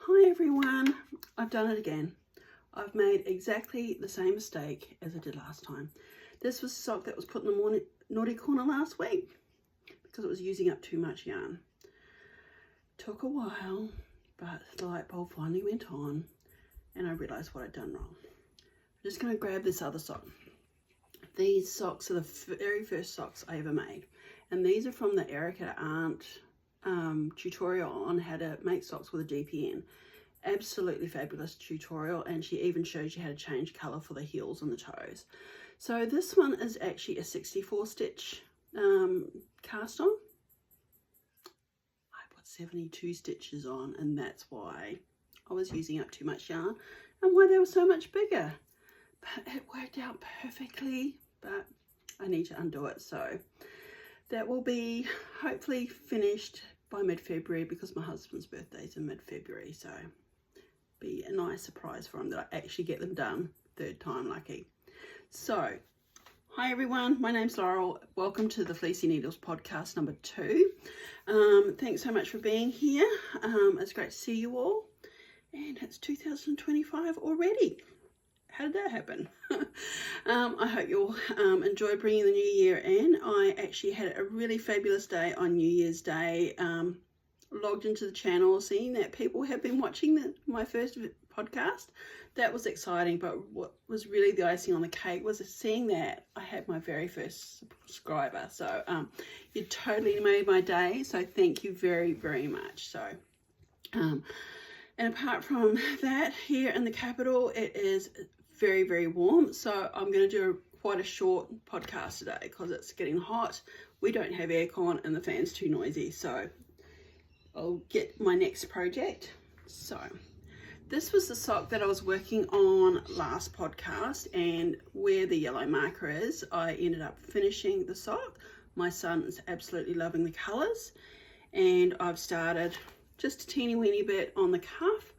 Hi everyone, I've done it again. I've made exactly the same mistake as I did last time. This was a sock that was put in the naughty corner last week because it was using up too much yarn. Took a while, but the light bulb finally went on and I realised what I'd done wrong. I'm just going to grab this other sock. These socks are the very first socks I ever made, and these are from the Erica Arndt tutorial on how to make socks with a DPN. Absolutely fabulous tutorial, and she even shows you how to change colour for the heels and the toes. So this one is actually a 64 stitch cast on. I put 72 stitches on, and that's why I was using up too much yarn and why they were so much bigger. But it worked out perfectly, but I need to undo it. So that will be hopefully finished by mid-February because my husband's birthday is in mid-February. So be a nice surprise for him that I actually get them done. Third time lucky. So, hi everyone, my name's Laurel. Welcome to the Fleecy Needles Podcast number 2. Thanks so much for being here. It's great to see you all. And it's 2025 already. How did that happen? I hope you all enjoy bringing the new year in. I actually had a really fabulous day on New Year's Day. Logged into the channel, seeing that people have been watching my first podcast. That was exciting, but what was really the icing on the cake was seeing that I had my very first subscriber. So you totally made my day, so thank you very, very much. So and apart from that, here in the capital, it is very, very warm, so I'm going to do quite a short podcast today because it's getting hot. We don't have aircon and the fan's too noisy, so I'll get my next project. So this was the sock that I was working on last podcast, and where the yellow marker is, I ended up finishing the sock. My son is absolutely loving the colours, and I've started just a teeny weeny bit on the cuff.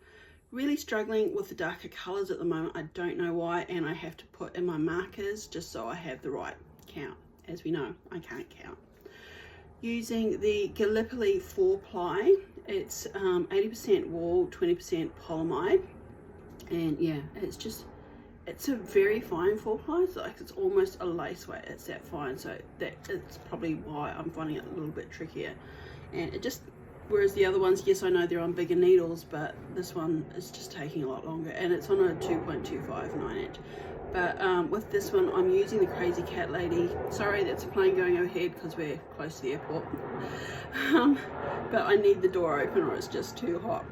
Really struggling with the darker colours at the moment. I don't know why, and I have to put in my markers just so I have the right count. As we know, I can't count. Using the Gallipoli 4-ply, it's 80% wool, 20% polyamide, and yeah, it's a very fine 4-ply. It's like it's almost a lace weight. It's that fine, so it's probably why I'm finding it a little bit trickier. And it just, whereas the other ones, yes, I know they're on bigger needles, but this one is just taking a lot longer, and it's on a 2.25 9-inch. But with this one, I'm using the Crazy Cat Lady. Sorry, that's a plane going overhead because we're close to the airport. But I need the door open or it's just too hot.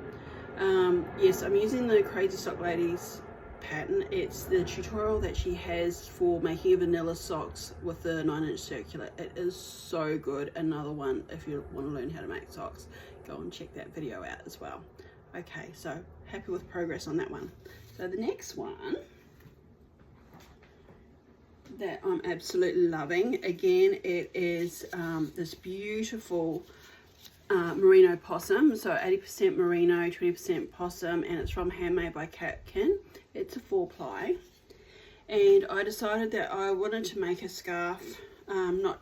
Yes, I'm using the Crazy Sock Lady's pattern. It's the tutorial that she has for making a vanilla socks with the 9-inch circular. It is so good. Another one, if you want to learn how to make socks, go and check that video out as well. Okay, so happy with progress on that one. So the next one that I'm absolutely loving, again, it is this beautiful Merino Possum. So 80% Merino, 20% Possum, and it's from Handmade by Catkin. It's a 4-ply, and I decided that I wanted to make a scarf, not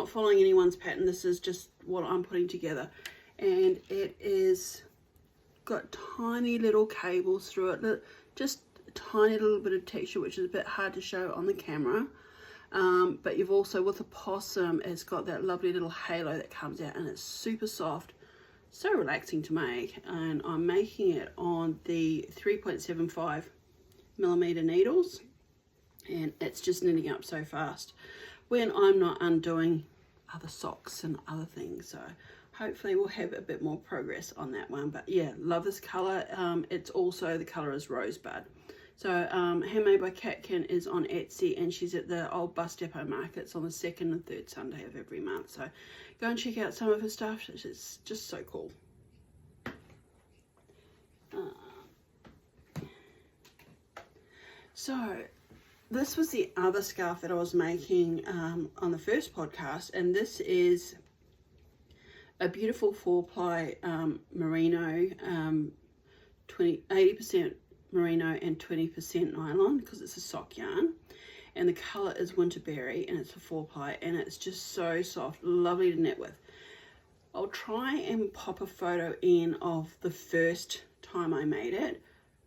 following anyone's pattern. This is just what I'm putting together, and it is got tiny little cables through it, just a tiny little bit of texture, which is a bit hard to show on the camera. But you've also, with the Possum, it's got that lovely little halo that comes out, and it's super soft, so relaxing to make. And I'm making it on the 3.75 millimeter needles, and it's just knitting up so fast when I'm not undoing other socks and other things. So hopefully we'll have a bit more progress on that one. But yeah, love this color. It's also, the color is Rosebud. So Handmade by Catkin is on Etsy, and she's at the old bus depot markets on the 2nd and 3rd Sunday of every month. So go and check out some of her stuff. It's just so cool. So this was the other scarf that I was making on the first podcast, and this is a beautiful 4-ply merino, 80% merino and 20% nylon, because it's a sock yarn, and the color is Winterberry, and it's a 4-ply, and it's just so soft, lovely to knit with. I'll try and pop a photo in of the first time I made it,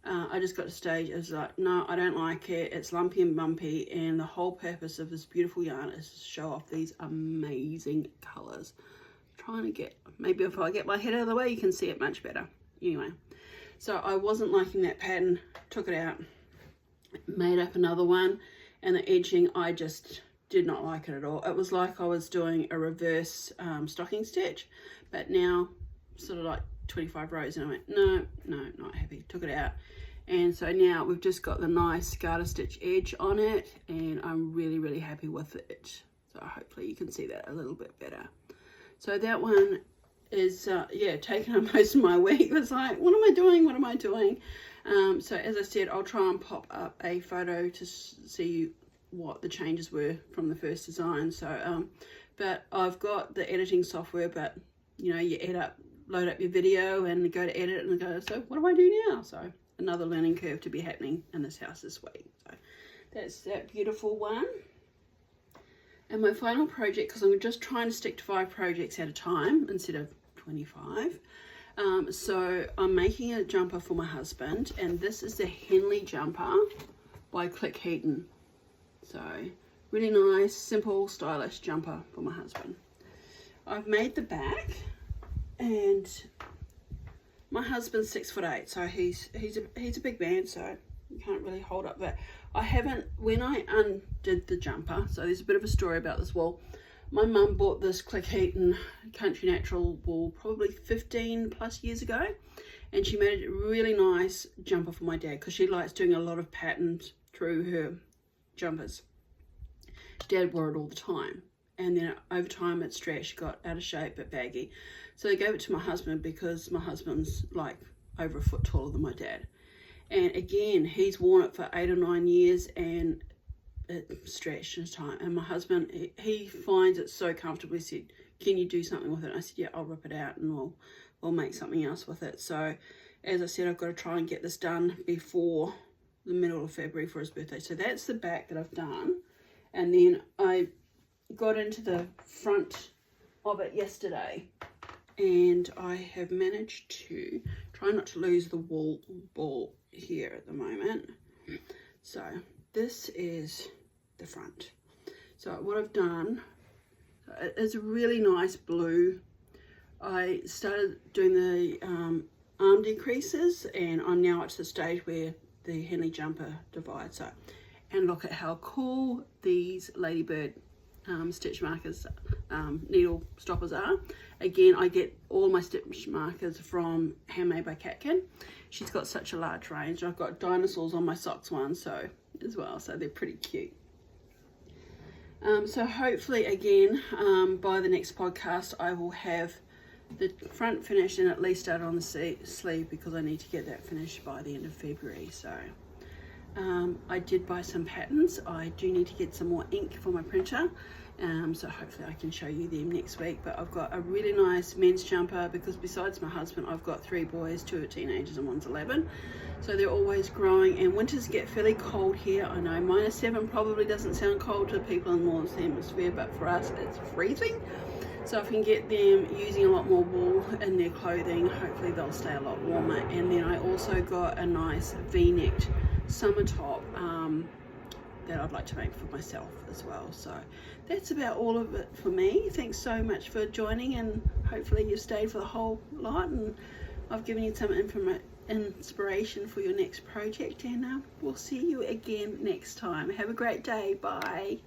I just got to stage, it was like, no, I don't like it, it's lumpy and bumpy, and the whole purpose of this beautiful yarn is to show off these amazing colours. Trying to get, maybe if I get my head out of the way you can see it much better. Anyway, so I wasn't liking that pattern, took it out, made up another one, and the edging, I just did not like it at all. It was like I was doing a reverse stocking stitch, but now sort of like 25 rows, and I went, no, not happy, took it out. And so now we've just got the nice garter stitch edge on it, and I'm really happy with it. So hopefully you can see that a little bit better. So that one is yeah, taking up most of my week. It was like, what am I doing? So as I said, I'll try and pop up a photo to see what the changes were from the first design. So but I've got the editing software, but you know, you load up your video and go to edit and go, so what do I do now? So another learning curve to be happening in this house this week. So that's that beautiful one. And my final project, because I'm just trying to stick to 5 projects at a time instead of 25. So I'm making a jumper for my husband, and this is the Henley jumper by Catkin. So really nice, simple, stylish jumper for my husband. I've made the back, and my husband's 6'8", so he's a big man, so you can't really hold up that. I haven't, when I undid the jumper, so there's a bit of a story about this wool. My mum bought this Catkin Country Natural wool probably 15 plus years ago, and she made a really nice jumper for my dad because she likes doing a lot of patterns through her jumpers. Dad wore it all the time, and then over time it stretched, got out of shape, but baggy. So I gave it to my husband because my husband's like over a foot taller than my dad. And again, he's worn it for 8 or 9 years, and it stretched in time. And my husband, he finds it so comfortable. He said, can you do something with it? And I said, yeah, I'll rip it out and we'll make something else with it. So as I said, I've got to try and get this done before the middle of February for his birthday. So that's the back that I've done. And then I got into the front of it yesterday, and I have managed to try not to lose the wool ball here at the moment. So this is the front. So what I've done is a really nice blue. I started doing the arm decreases, and I'm now at the stage where the Henley jumper divides. So, and look at how cool these ladybird stitch markers, needle stoppers are. Again, I get all my stitch markers from Handmade by Catkin. She's got such a large range. I've got dinosaurs on my socks one, so as well, so they're pretty cute. So hopefully again, by the next podcast, I will have the front finished and at least start on the sleeve, because I need to get that finished by the end of February. So I did buy some patterns. I do need to get some more ink for my printer, so hopefully I can show you them next week. But I've got a really nice men's jumper, because besides my husband, I've got 3 boys, 2 are teenagers and 1's 11, so they're always growing, and winters get fairly cold here. I know -7 probably doesn't sound cold to people in the Northern Hemisphere, but for us it's freezing. So if I can get them using a lot more wool in their clothing, hopefully they'll stay a lot warmer. And then I also got a nice V-necked summer top that I'd like to make for myself as well. So that's about all of it for me. Thanks so much for joining, and hopefully you've stayed for the whole lot, and I've given you some inspiration for your next project, and we'll see you again next time. Have a great day. Bye.